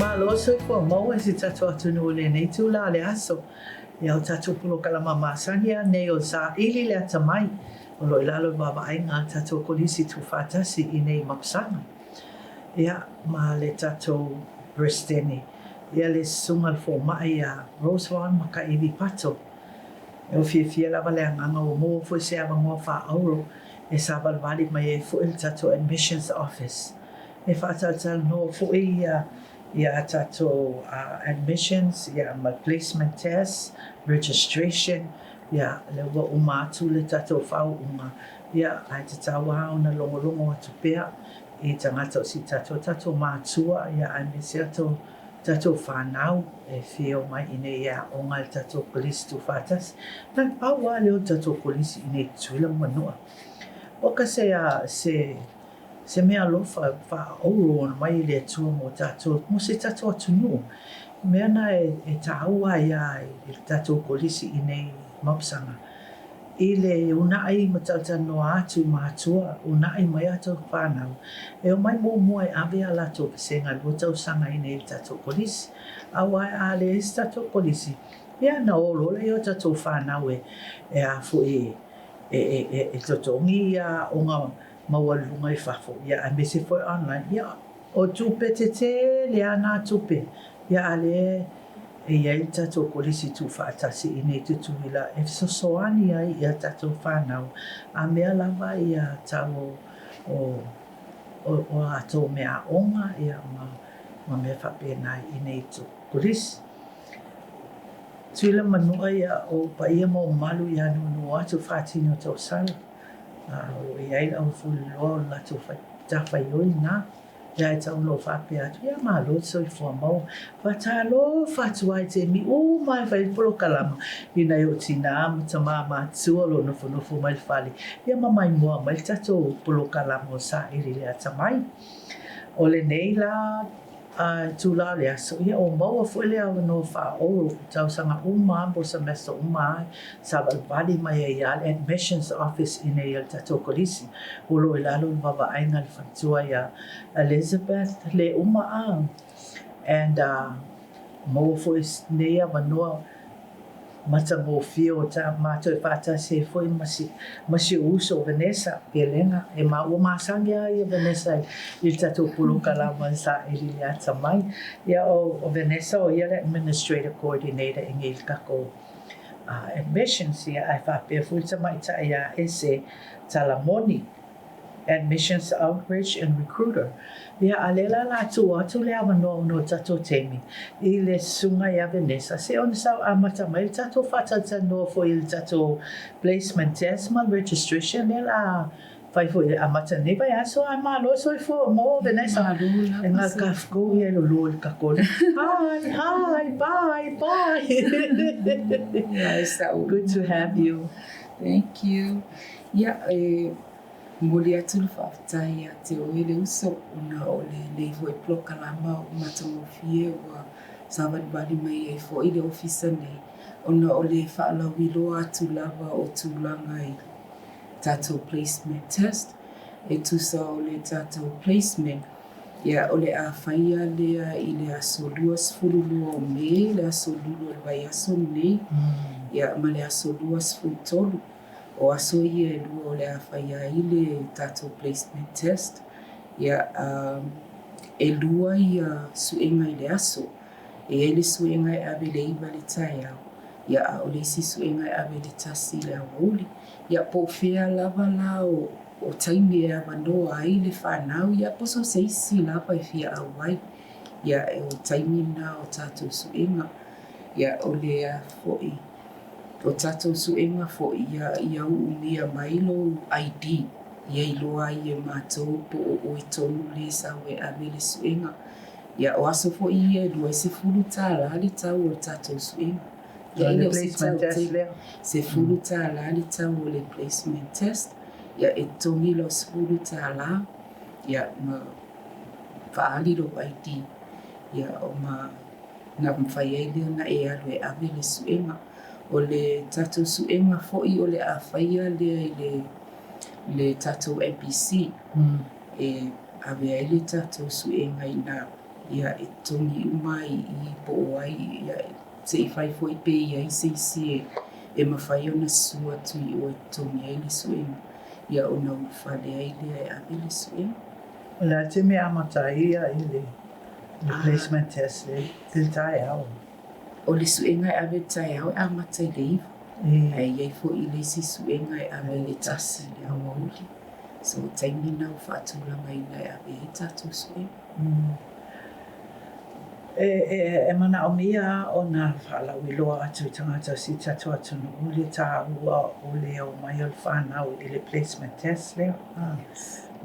malo so ko mo e si tato atunu le nei tu la le aso. Ia o tato pulo kalama masania nei o Saili le Atamai. O lo ilalo baba ai ngā tato kolisi tu whātasi I nei mapsanga. Ia ma le tato Bristeni. Ia le sungal fo mai a Rosewan maka iwi pato. E o fia lava le anganga o mo fo se ava ngoa wha auro. E sabal vali mai e fo il tato admissions office. E whātatal no fo ia tato admissions, ia ma placement tests, registration, ia le ua umatu le tato whau unga. Ia ai te tawa ona longo atu pea I tangata o si tato mātua, ia ai me se tato whanau e whio mai ine ia o ngai tato polisi tu whatas. Nai paua leo tato polisi ine tuila manua. Oka se mea lofa wha ouro ona mai le atua mo tato, mo se tato atunu. Mea na e taua ia I tato polisi ine mapsanga. I le unai matatano atu mātua, unai mai ato whanau. E o mai mua e ave ala to senga lutau sanga ine I tato polisi. Awai a le tato polisi. Ia na olo le o tato whanau e afu e totongi ia o ngā mawalunga I whafo. Ia a mese foi online. Ia o tupe te le ana tupe. Ia ale e iai tato kolisi tu whaatasi I nei tutuila. E sosoani ai ia tato whanau. A mea lava ia tau o ato mea onga ia ma mea whapena I nei tu kolisi. Tuila manua ia o pa ia mo malu ia nunu atu whaatino tau sala. O iai au fuloa la tu tawhaioi nā. Ia e tau lo whape atu. Ia malo so I fua mau. Whatalo whatua I te mi o mai whai polo kalama. Ina I o tina matama mātua lo nofu mai whali. Ia mamai mua mai tato polo kalama o Saili le Atamai. O le nei la tula le aso. Ia o maua fue le au no wha oro. Tau sanga uma po semester uma. Sabal vali mai e ia le admissions office ina I tato kolisi. Ulo ilalo baba ainga le whantua ia Elizabeth le uma and mo fue nea manoa matango fio ta mato e fata se foi masi uso Vanessa pelenga e ma o masanga ia Vanessa il tato pulu kalama Saili le Atamai ia o Vanessa o ia administrative coordinator in il kako admissions ia ai fa pe fu ta mai ta ia ese talamoni admissions outreach and recruiter. Ia alela la atu le avano no tato temi. I le sunga ia Vanessa. Se on sa amata mai tato fatata no fo il tato placement test ma registration le la fai fo amata ne vai aso ai malo so fo mo Vanessa. E na kafko ia lo lo kakol. Hi, bye. Yes, Good to have you. Thank you. Yeah, Moli atu le whaafatai a te oele uso una o le hoi ploka lama o matamofie wa savadi bali mai e fo I le ofisa nei. Ona o le whaalawilo atu lava o tūlanga I tato placement test. E tusa o le tato placement. Ia o le a whaia lea I le aso luas furulua o me, le aso lulu o vai aso nei. Ia ma le aso luas furutolu. O aso ia e lua o le a whaia I le tato placement test. Ia e lua ia suenga I le aso. E ele suenga I ave le iwa le tai au. Ia a o le isi suenga I ave le tasi le awauli. Ia po fea lava la o taimi e awanoa ai le whanau. Ia poso se isi lava e fia awai. Ia e o taimi na o tato suenga. Ia o le a foi. O tato suenga fo ia umia mailo ID. Ia iloa I e mātou po o I tonu le sawe ave le suenga. Ia o aso fo ia lua se fulu tāla li tau o tato suenga. Ia Le placement test lea. Se fulu tāla li tau o le placement test. Ia e tongi lo se fulu tāla. Ia ma whaali lo ID. Ia o ma nga mwhai leo na e alu e ave le suenga. O le tato suenga fo'i o le a whaia le tato MPC. E ave ai le tato suenga I na ia e tongi mai I po ai ia se I fai foi pe ia I ASCC e mawhai ona sua tui o e tongi ai le suenga ia ona ufale ai le ave le suenga. La te me amatai ia I le placement test le tai au. O le suenga e ave tai au a matai le iwa. Ai iai fo I le si suenga e ave le tasi le awa uli. So taimi nau whaatulanga ina e ave I tatu suenga. E mana o mia o na whalau I loa atu I tangata si tatu atu no ule tā ua o le o mai o le whanau I le placement test leo.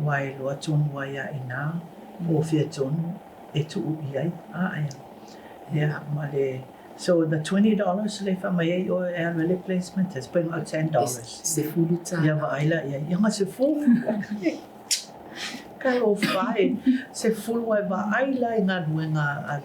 Wai loa tonu wa ia ina o fia tonu e tu ubi ai. Yeah, ma le so the $20 le whamai o e alwe le placement test bring out $10. Se fulu tā. Ia wa aila ia ia se fulu. Kalo whae, se fulu ai wa aila I ngā nuenga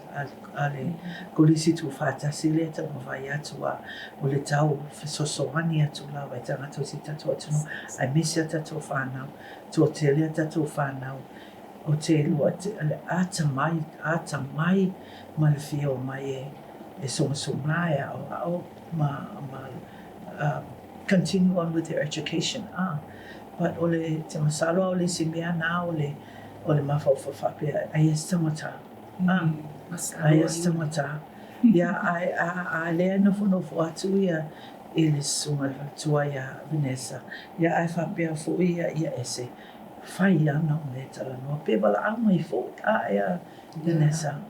ale kolisi tu whātasi le tanga whai atu a o le tau fisosoani atu la wai tanga tau si tatu atu no ai misi a tatu whanau tu o te lea tatu whanau o te lua le atamai ma le fio mai e songa e au ma continue on with their education. But ole te masalo o le simia na ole mafau whawhapea ai es tangata. Ai es tangata. Ia ai lea nofu atu ia I le sunga tua ia Vanessa. Ia ai whapea fo ia ese. Whai ana o le tala noa. Pe wala amai fo ia Vanessa.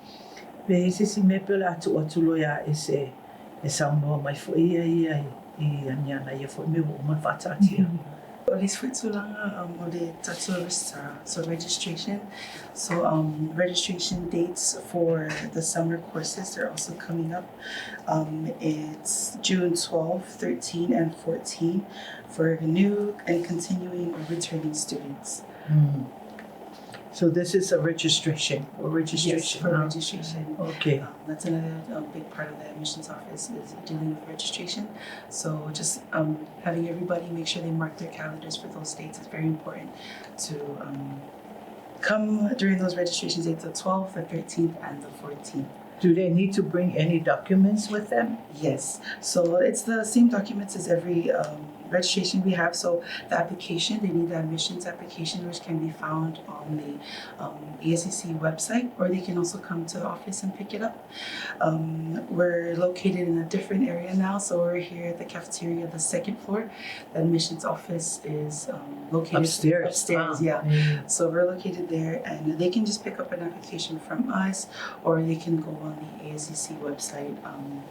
Pe ese si me pe le atu lo ia ese e saunoa mai fo ia I aniana ia fo me wo man whatatia. O le Switzerlanga o le tatu so registration. So registration dates for the summer courses are also coming up. It's June 12, 13, and 14 for new and continuing or returning students. So this is a registration or registration? Yes, for registration. Okay. That's another big part of the admissions office is dealing with registration. So just having everybody make sure they mark their calendars for those dates is very important to come during those registration dates, the 12th, the 13th, and the 14th. Do they need to bring any documents with them? Yes. So it's the same documents as every registration we have. So the application, they need the admissions application, which can be found on the ASCC website, or they can also come to the office and pick it up. We're located in a different area now, so we're here at the cafeteria, the second floor. The admissions office is located Upstairs. Yeah. So we're located there, and they can just pick up an application from us, or they can go on the ASCC website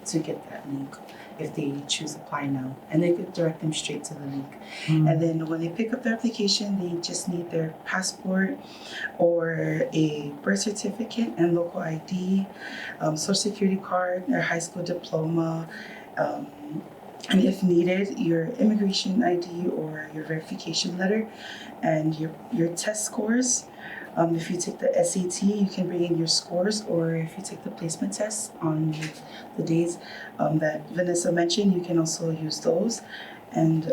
to get that link if they choose apply now, and they could direct them straight to the link. And then when they pick up their application, they just need their passport or a birth certificate and local ID, social security card, their high school diploma, and if needed, your immigration ID or your verification letter, and your test scores. If you take the SAT, you can bring in your scores, or if you take the placement test on the days that Vanessa mentioned, you can also use those. And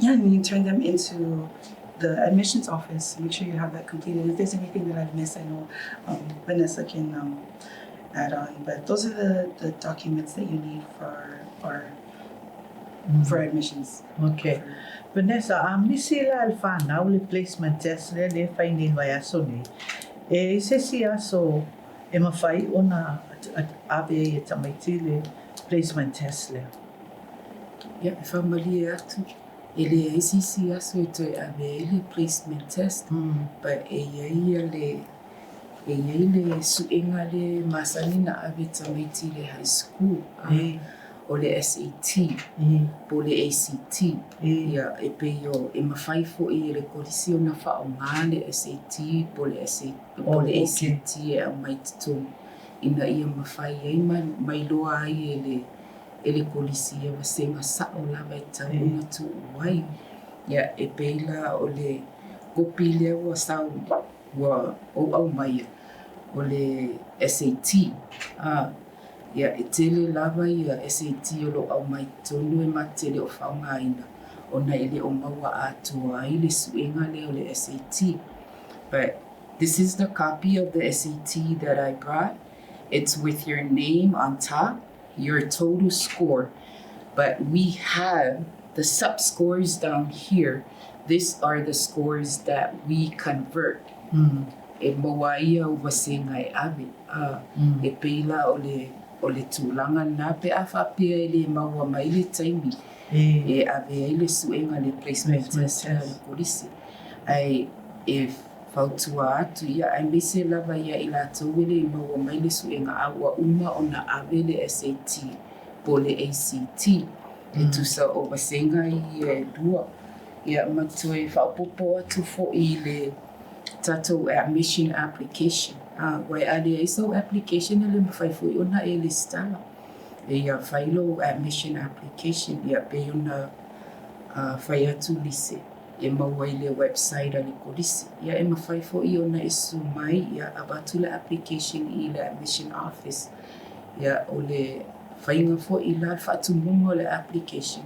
and you turn them into the admissions office. Make sure you have that completed. If there's anything that I've missed, I know Vanessa can add on. But those are the documents that you need for admissions. Okay. Vanessa, misi la al whanau le placement test le whaini vai aso ni. E se si aso e mawhai o na ave e tamaiti le placement test le. Ia, e whamali e atu. E le ASCC aso e toi ave le placement test. Pa e iai le suenga le masani na ave tamaiti le high school. O le SAT, po le ACT, ia e peio e mawhai fo I le kolisi o na whao ngā le SAT, po le ACT e au mai tutu. Ina ia mawhai ei mai loa ai e le kolisi e wasenga sao lawa e tau na tu uai. Ia e peila o le kopi lea ua sau ua au mai o le SAT. Ia e tele lava ia SAT o lo au mai tonu e matele o whaunga ina. O na ele o maua atua ai le suenga leo le SAT. But This is the copy of the SAT that I brought. It's with your name on top, your total score. But we have the sub-scores down here. These are the scores that we convert. E mawaia wase ngai ave. E peila o le tūlanga nā pe a whapea e le maua mai le taimi. E ave ai le suenga le placement test le polisi. Ai e whautua atu ia ai mese lava ia i lātou e le maua mai le suenga aua uma o na ave le SAT po le ACT. E tusa o wasenga i e dua. Ia matoi whaupopo atu fo i le tatou admission application. Wai ale ai so application ele mawhai fo i ona e le stala. E ia whailo admission application ia pe ona whai atu lise. E mawai le website ali polisi. Ia e mawhai fo i ona e sumai ia abatu le application i le admission office. Ia o le whainga fo i la whaatumunga le application.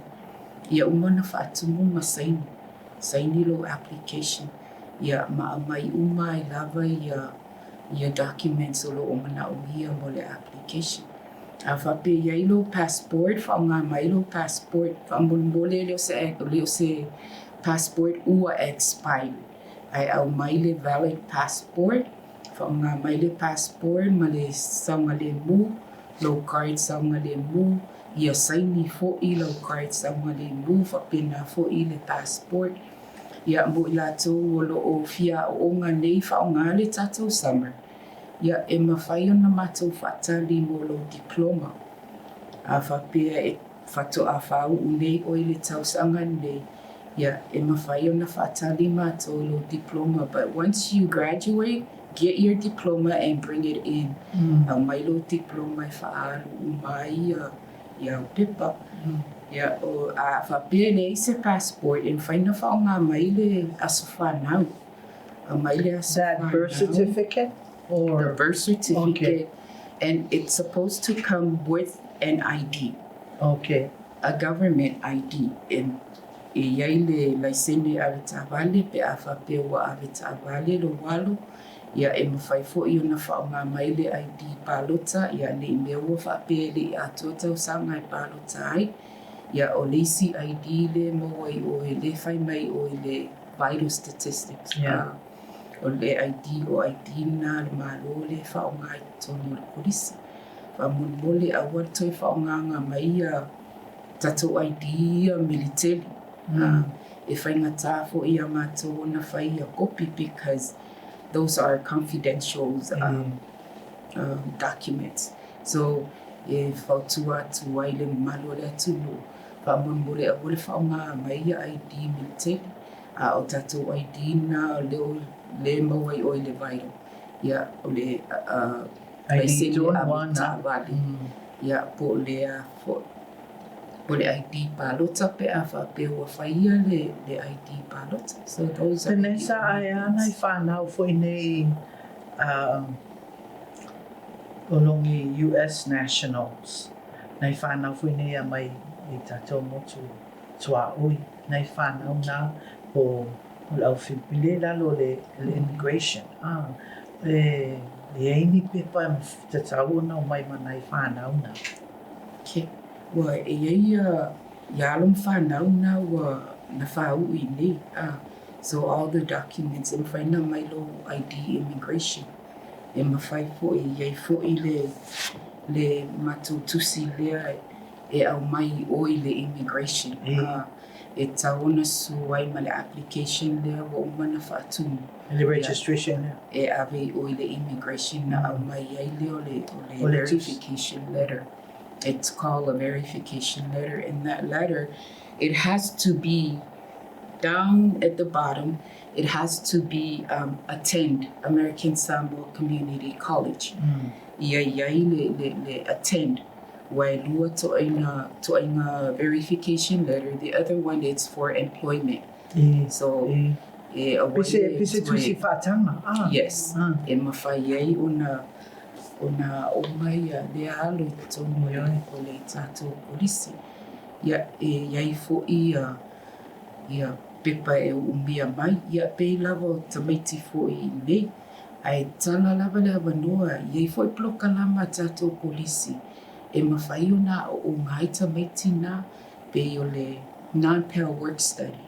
Ia umana whaatumunga saini. Saini lo application. Ia maamai uma I lava ia documents o lo omana umia mo le application. A whape iai lo passport, whaonga mai lo passport, whaambole leo se passport ua expired. Ai au mai le valid passport, whaonga mai le passport, ma le saunga le mu, lo card saunga le mu, ia saini fo I lo card saunga le mu, whapena fo I le passport. Ia mo I lātou o lo o fia o ngā nei whaonga le tātou summer. Ia e mawhai o na mātou whatali mo lo diploma. A whapea e whato a whau unei o I le tausanga nei. Ia e mawhai o na whatali mātou lo diploma. But once you graduate, get your diploma and bring it in. Au mai lo diploma I whaaru umai ia o pipa. Ia o a whapea nei se passport and whaina whaonga mai le aso whanau. A mai le aso whanau. That birth certificate? Or The birth certificate. Okay. And it's supposed to come with an ID. Okay. A government ID. And e iai le laisene ave tāwale pe a whapea wa ave tāwale lo walo. Ia e mawhai fo I ona whaonga mai le ID pālota. Ia ne I mea ua whapea le atua tau sanga I pālota ai. Ia o leisi ID le mawai o e le whai mai o I le vital statistics. Yeah. O le ID o ID na le malo le whaonga I tono le polisi. Whamunmole a watoi whaonga ngā mai tatou ID military. E whainga tāfo I a mātou na whai a kopi because those are confidential documents. So e whautua atu ai le malo le atunu. Whamunmole a wale whaonga mai a ID military. O tatou ID na le mawai o I le vital. Ia o le ID laisene one ave one. tāwale. Ia po le ID pālota pe a whapea ua whaia le ID pālota. So those are Pene the sa ai ana I whanau fo I nei o longi US nationals. Nei whanau fo I nei a mai I tātou motu tua oi. Nei whanau nā o lau whipile lalo le immigration. E eini pepa te tau ona o mai mana I whanau nā. Okay. Wa e ia alum whanau na wa na whau I nei. So all the documents and whaina mai lo ID immigration. E mawhai fo I iai fo I le matu tusi lea e au mai o I le immigration. E taona su ai ma le application lea wa umana whaatunu. The registration. E ave o I le immigration na au mai ai lea o le verification letter. It's called a verification letter. In that letter, it has to be down at the bottom. It has to be attend American Samoa Community College. Iai le attend. Wai lua to'aina verification letter. The other one is for employment. So Pise tusi whaatanga. yes. E mawhai ai ona o mai le alo I tono o le tātou polisi. Ia e iai fo ia pepa e umia mai. Ia pei lava o tamaiti fo I nei. Ai tala lava le awanua, iei foi ploka lama tātou polisi. E mawhai o nā o ngaita meiti nā, pe o le non-pal work study.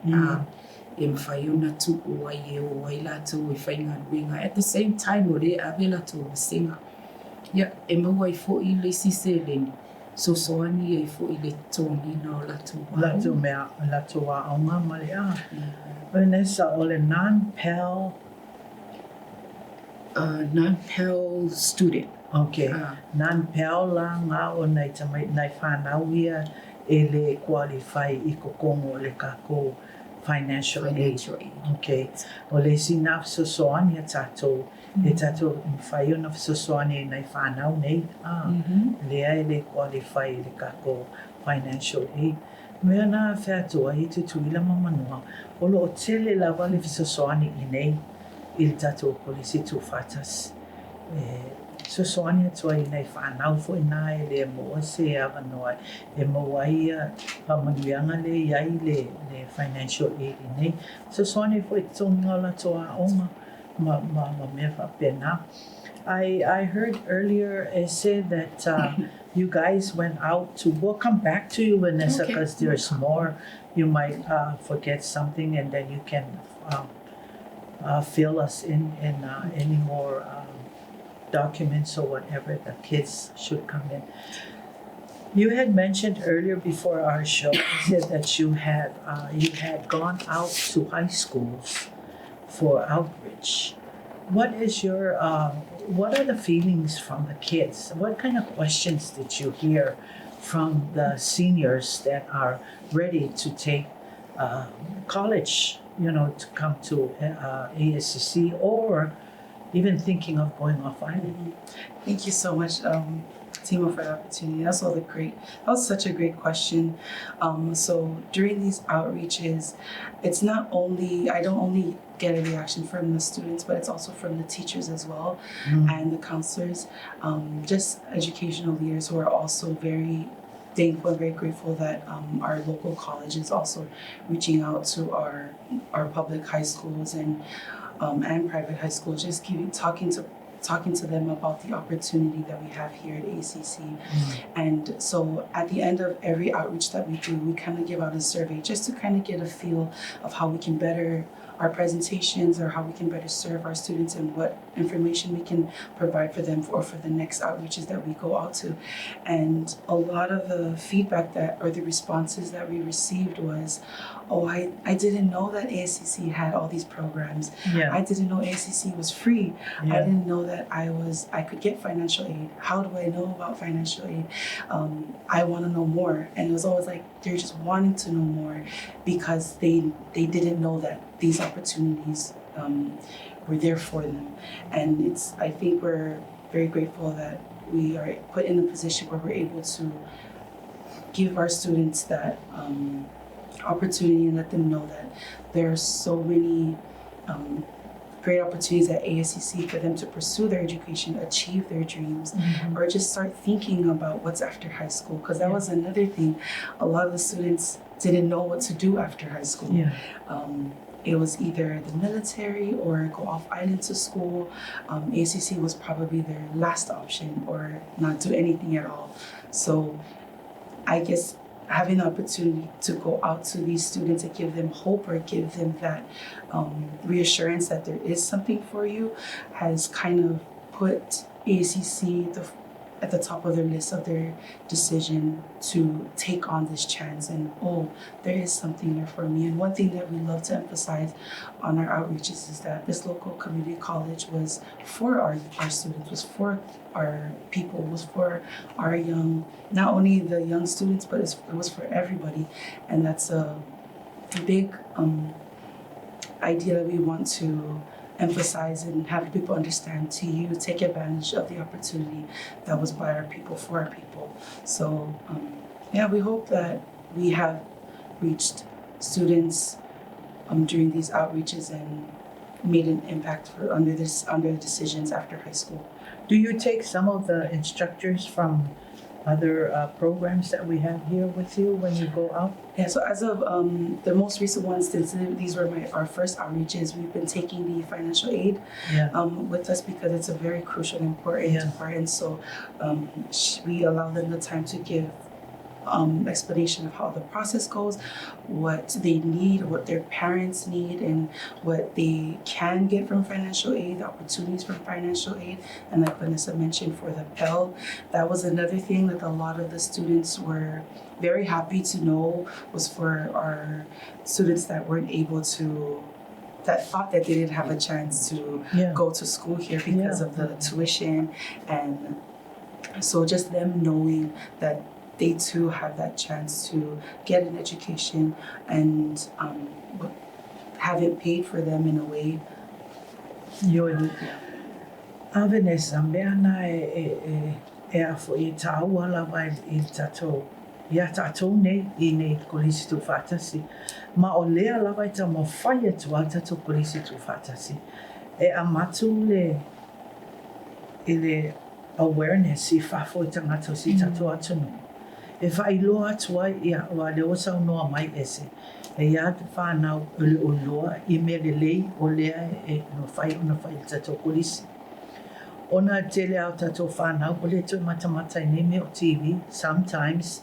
E mawhai o nā tuku ai e o ai lātou e whainga ruenga. At the same time, o re ave lātou o singa. Ia, e mau ai fo i le sise leni. So soani ai fo i le tōnina o lātou wā. Lātou mea, lātou wā aunga male a. Vanessa, o le non-pal non-pal student. Okay. Non-pal la ngā o nei tamai nei whānau ia e le qualify I ko kongo le kako financial aid. Okay. O le sinaf so soani a tātou. E tātou whai o na so soani nei whānau nei. Lea e le qualify le kako financial aid. Mea nā whētua I te tuila mamanua. O lo o tele la wale so soani I nei. I le tātou polisi tu whatas. So soani atua I nei whanau fo I nā e le moa se awa noa. E moa ia pamanuianga le iai le financial aid I nei. So soani fo I tonga la toa onga ma mea whapena. I heard earlier it said that you guys went out to, we'll come back to you Vanessa because there's more. You might forget something and then you can fill us in any more documents or whatever the kids should come in. You had mentioned earlier before our show said that you had gone out to high schools for outreach. What is your what are the feelings from the kids? What kind of questions did you hear from the seniors that are ready to take college, to come to ASCC or even thinking of going off island? Thank you so much, Timo, for the opportunity. That was such a great question. So during these outreaches, it's not only, I don't only get a reaction from the students, but it's also from the teachers as well and the counselors, just educational leaders who are also very thankful and very grateful that our local college is also reaching out to our public high schools and private high schools, just talking to them about the opportunity that we have here at ACC. And so at the end of every outreach that we do, we kind of give out a survey just to kind of get a feel of how we can better our presentations or how we can better serve our students and what information we can provide for them for the next outreaches that we go out to. And a lot of the feedback or the responses that we received was, oh, I didn't know that ASCC had all these programs. Yeah. I didn't know ASCC was free. Yeah. I didn't know that I could get financial aid. How do I know about financial aid? I want to know more. And it was always like they're just wanting to know more because they didn't know that these opportunities were there for them. And I think we're very grateful that we are put in a position where we're able to give our students that opportunity and let them know that there are so many great opportunities at ASCC for them to pursue their education, achieve their dreams, or just start thinking about what's after high school. Because that was another thing. A lot of the students didn't know what to do after high school. Yeah. It was either the military or go off island to school. ACC was probably their last option or not do anything at all. So I guess having the opportunity to go out to these students and give them hope or give them that reassurance that there is something for you has kind of put ACC at the top of their list of their decision to take on this chance and, oh, there is something there for me. And one thing that we love to emphasize on our outreaches is that this local community college was for our students, was for our people, was for our young, not only the young students, but it was for everybody. And that's a big idea that we want to emphasize and have people understand to take advantage of the opportunity that was by our people for our people. So we hope that we have reached students during these outreaches and made an impact under the decisions after high school. Do you take some of the instructors from other programs that we have here with you when you go out? Yeah, so as of the most recent ones, these were our first outreaches. We've been taking the financial aid with us because it's a very crucial and important part. And so we allow them the time to give explanation of how the process goes, what they need, what their parents need, and what they can get from financial aid, the opportunities from financial aid. And like Vanessa mentioned, for the Pell, that was another thing that a lot of the students were very happy to know, was for our students that weren't able to, that thought that they didn't have a chance to go to school here because of the tuition. And so just them knowing that they too have that chance to get an education and have it paid for them in a way. Vanessa, meana e afo I tāua lawa I tātou. Ia tātou nei I nei kolisi tu whātasi. Ma o lea lawa I tā mawhai atu a tātou kolisi tu whātasi. E amatu le awareness I whafo I tangata si tātou atunu. E whailoa atua ia wa le osa noa mai ese. E ia te whanau o loa I me le lei o lea e no whai tātou kolisi. Ona tele au tātou whanau o le tui matamata I nei me o TV, sometimes,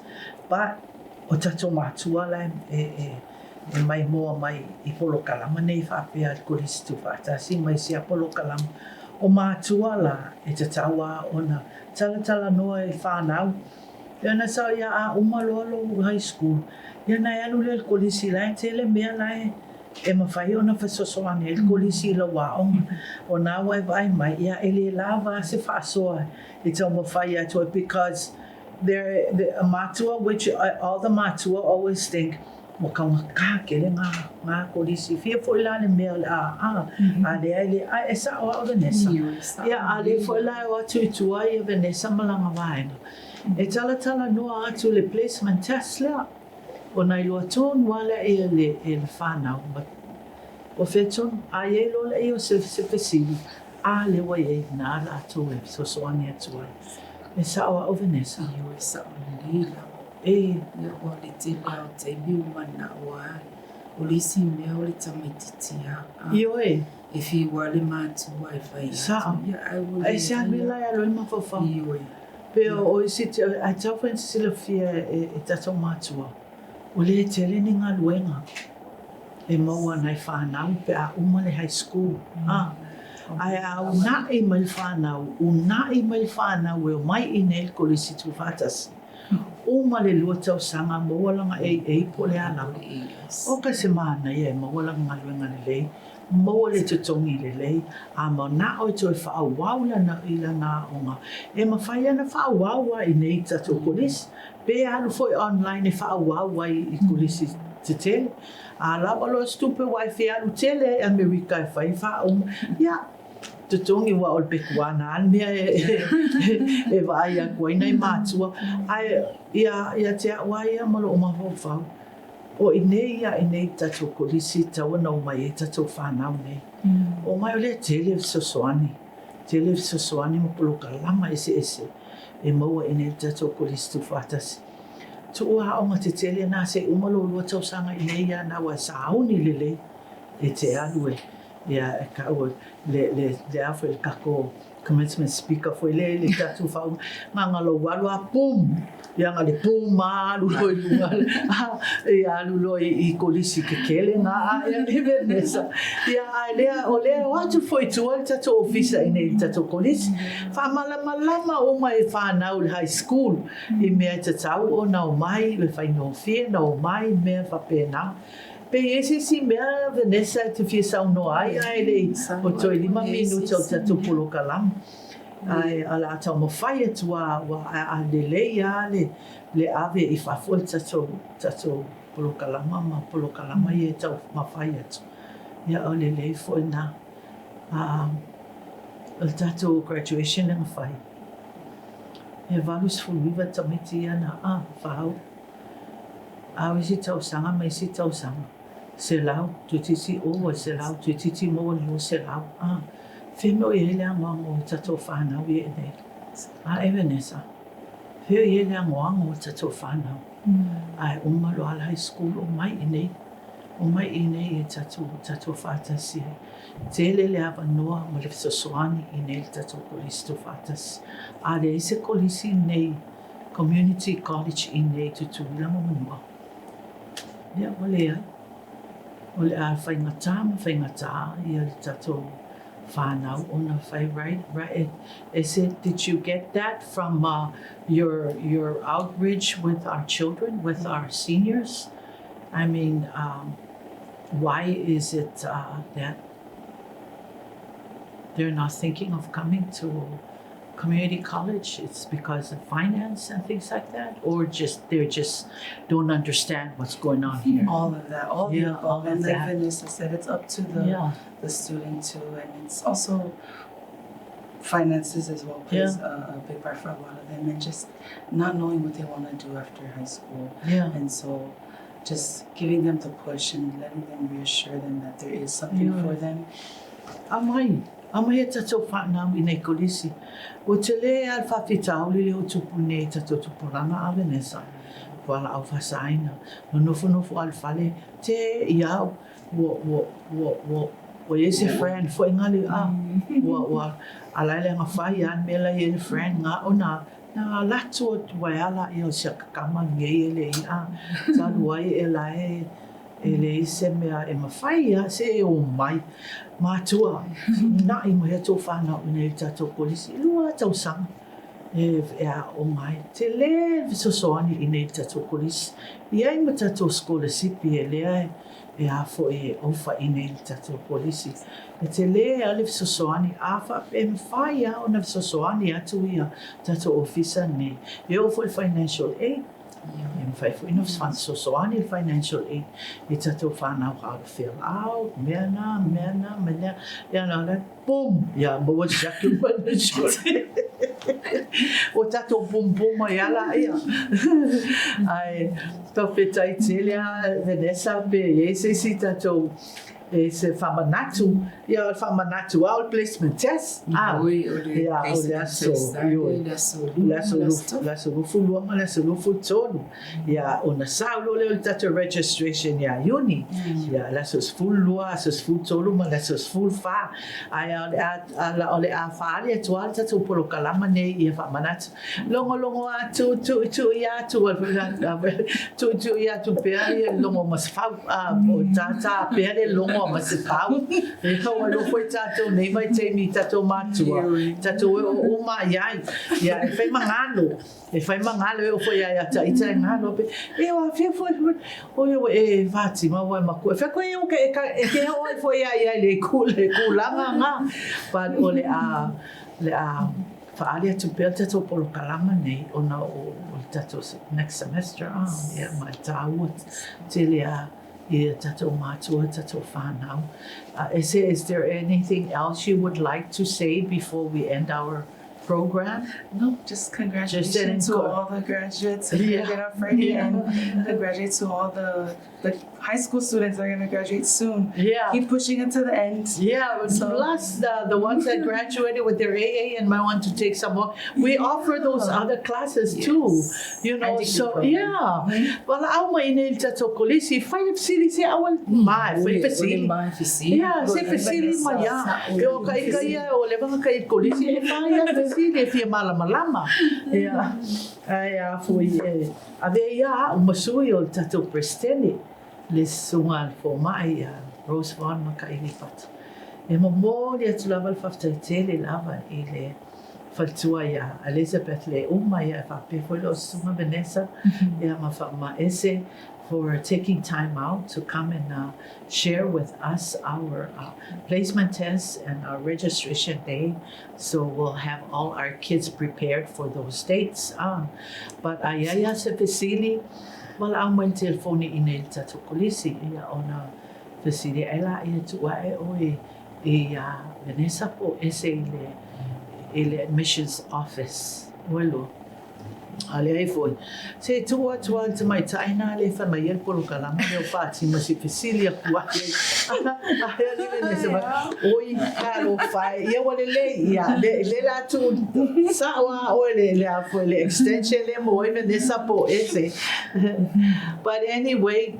but o tātou mātua lai e mai moa mai I polo kalama nei whapea kolisi tu whātasi mai sia polo kalama. O mātua la e te taua ona tala noa I whanau. Yana sa ia a umaloalo high school. Yana anu le kolisi lai tele mea lai e mawhai ona whasosoane le kolisi la waong. O nā wai mai ia ele lava se whasoa I tau mawhai atua because the matua, which all the matua always think, mo kaunga kele ngā kolisi. Fia fo ila le mea a le e sa o Vanessa. Ia a le fo ila o atu I tua I Vanessa malanga waena. E tala noa atu le placement test lea. O nai loa tōn wala e le whanau. O whetun, a ie lo le o se whesili. A le wa e nā la atu e so soani atu ai. E sa o Vanessa. Io e sa o lila. E o le te lao te biu mana o o le si mea o le tamaititia. Io e. E fi wale mātua e whai. Sa. E se anwila e alo I mawhawha. Io e. Peo o isi a tau whain sila fia e tatou mātua. O le tele ni ngā luenga. E maua nai whanau pe a uma le high school. Ai a unai mai whanau. Unai mai whanau e o mai I nei kolisi tu whātasi. Uma le lua tau sanga mawalanga e po le anau. O ka se mana e mawalanga ngā luenga le lei. Maua le tutongi le lei, a ma na o toi whaawau lana I lana onga. E ma whai ana whaawaua I nei tātou kolisi. Pe anu foi online e whaawaua I kolisi te tele. A lawa loa stupe wai whi anu tele Amerika e whai whaunga. Ia, tutongi wa o le pekuana almea e vai a koe nei mātua. Ai, ia te awa ia malo o maho whau. O I nei tātou kolisi tawana o mai e tātou whanau nei. O mai o le tele sosoani. Tele sosoani mo polo kalama ese. E maua I nei tātou kolisi tu whātasi. Tu ua aonga te tele nā se umalo lua tau sanga I nei ia nā wa sauni lele. E te alu e. Ia e ka ua le awha e kako commencement speaker foi le tātou whau. Ngangalo walu a pum. Ia ngā le pūma alu loi lunga. Ia alu loi I kolisi kekele ngā ia le Vanessa. Ia lea o lea o atu foi tua le tatou ofisa I nei tatou kolisi. Whamalama o mai whanau le high school. I mea tatau o nao mai le whainofia, nao mai mea whapena. Pe ese si mea Vanessa te fia sau no ai le o toi 5 minuta o tatou polo kalam. Ai ala tau mo fai atua wa a le leia le ave I whafo tatou polo kalama ma polo kalama I tau ma fai atu. Ia o le lei fo ina o tatou graduation nga fai. E valus fuliva tamiti ana whau. A isi tau sanga ma isi tau sanga. Se lau, tu titi o se lau, tu titi mo lo se lau. Fimo I le angongo tatou whanau I nei. A e Vanessa. Here ye le ngoango tatou whanau. Ai umalo ala high school o mai inei. O mai inei e tatou whātasi. Te ele le awa noa ma le fisosoani inei le tatou kolisi tu whātasi. A le ese kolisi nei community college inei tutu ilama manua. Ia ole ai. Ole a whaingata ma whaingata ia le tatou whanau ona whai right. Is it, did you get that from your outreach with our children, with our seniors? I mean, why is it that they're not thinking of coming to community college? It's because of finance and things like that, or they just don't understand what's going on here. All of that, all the above. all of And like that. Vanessa said, it's up to the student too, and it's also finances as well plays a big part for a lot of them, and just not knowing what they want to do after high school. Yeah. And so just giving them the push and letting them reassure them that there is something for them. Amai e tatou whanau I nei kolisi. O te le al whawhitau li leo tupu nei tatou tupurana a Vanessa. Wala au whasaina. No nofo al whale. Te iau. Wo ese friend fo ingali a. Wa alaile nga whai an mela i ele friend nga o na latu o waiala I o sia kakama ngei ele I a. Talu ai e lai ele se mea e mawhai a se o mai. Mātua, nā I mai atou whanau nei tatou kolisi. Lua tau sanga. E a o mai. Te le visosoani I nei tatou kolisi. I ai ma tatou scholarship e lea e a fo e ofa I nei tatou kolisi. E te le a le visosoani a wha e mwhai a o na visosoani atu I a tatou ofisa nei. E ofo I financial aid. And for enough funds so on in financial aid, it's a to find out how to fill out, mena, you know, that boom, yeah, but what's that you put the short? What's that boom, yala, yeah. I stop it, I tell ya, Vanessa, yes, I see that is whamanatu, ia whamanatu au placement test. Ia o leaso lufu luanga, leaso lufu tonu. Ia o na saulo leo tatu registration ia uni. Ia leaso full lua, leaso full tonu, ma leaso full fa. Ia o le a whaari e tuala tatu polo kalama nei ia whamanatu. Longo atu, tu ia tu pea ia longo mas fau, o tata pea le longo ma se pau e kau alo foi tatou nei vai te mi tatou matua tatou o ma iai ia e fai mangalo e o foi ia ta ita ngalo pe e o fe foi o eu e vati ma wa ma ko fe ko eu ke o foi ia le kulanga nga pa o le a Fa'alia tu pea tatou polo kalama nei ona o tatou next semester ia ma tāua te lea ia tatou mātua, tatou whanau. Is there anything else you would like to say before we end our program? No, just congratulations to all the graduates who are going to get on Friday, and congratulations to all the high school students that are going to graduate soon. Yeah. Keep pushing it to the end. Yeah, plus the ones that graduated with their AA and might want to take some more. We offer those other classes too. You know, so yeah. Well, au mai nei tatou kolisi, fai fasili se awal mai, fai fasili. Yeah, se fasili mai ya. Yo kai o le vanga kai kolisi e fai ya fasili e fia malama. Yeah. Ai foi ave ya o masui o tatou presteni. Le sunga fo mai Rose Vaughan makaini pat. E mo le tu lava fafta tele lava ile faltua ya Elizabeth le ya fa pe fo lo sunga Vanessa ya ma ese for taking time out to come and share with us our placement tests and our registration day. So we'll have all our kids prepared for those dates. But ayaya se facili. Well, I'm going to telephone in el tatou kolisi ia ona fasili ela ia tua e Vanessa po ese ile admissions office. Welo. Ale ai foi. Se tua te mai taina le fa mai el polo kala mai o fati ma si fisilia kua. Ai ali me se ma oi kalo fai. Ia wale le la tu sawa o le a foi le extension le mo e me sa po ese. But anyway,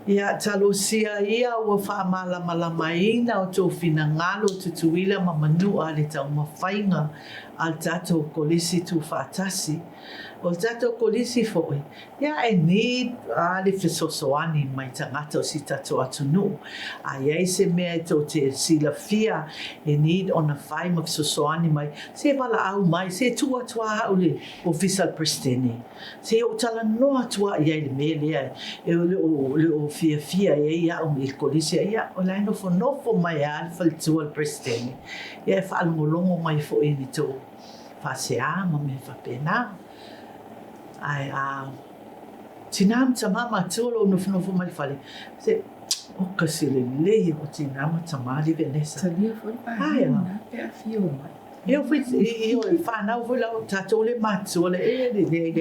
ia talosia ia ua whaamalamalamaina o tō whina ngalo tutuila ma manua le tau mawhainga al tatou kolisi tu whaatasi. O tatou kolisi fo'i, ia e need le fesosoani mai tangata o si tatou atunu. A iai se mea tō te silafia e need ona whai ma fesosoani mai. Se wala au mai, se tua au le official prestene. Se o tala noa tua iai le mea lea e le o fia ia o me kolisi ia o lai nofo mai a le falitua le prestene. Ia e whaalongolongo mai fo'i ni tō whasea ma me whapena. Ai tinam tamama tolo no mai fale se o kasile le o tinam tamali venesa Talia foi ai pe a fio mai. Eu fui whanau fui lau tatou le matu le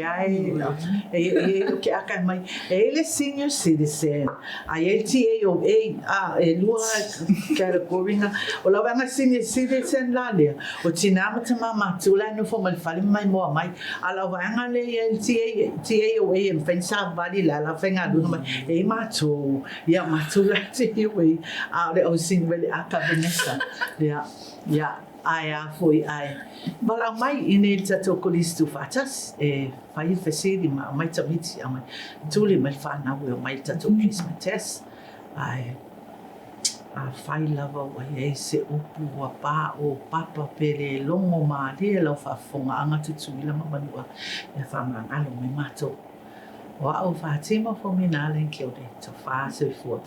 ai o ke aka mai le senior citizen ai e TAOA e lua categoringa o lau anga senior citizen la lea o tinama tama matu la no formal fale mai moa mai a lau anga le TAOA e whensa vali la whenga luna mai e matu ia matu la TAOA a le o senior le aka venesa ia ai foi ai. Wala mai ine tatou kolisi tu whatas e whai whesiri ma mai tamiti a mai tuli mai whanau e mai tatou Christmas test. Ai a whai lava wa e se upu wa pā o papa pere longo ma le lau whafonga anga tutuila ma manua e whamangalo me mato. Wa au whatima fo minale ki o re to wha se fua.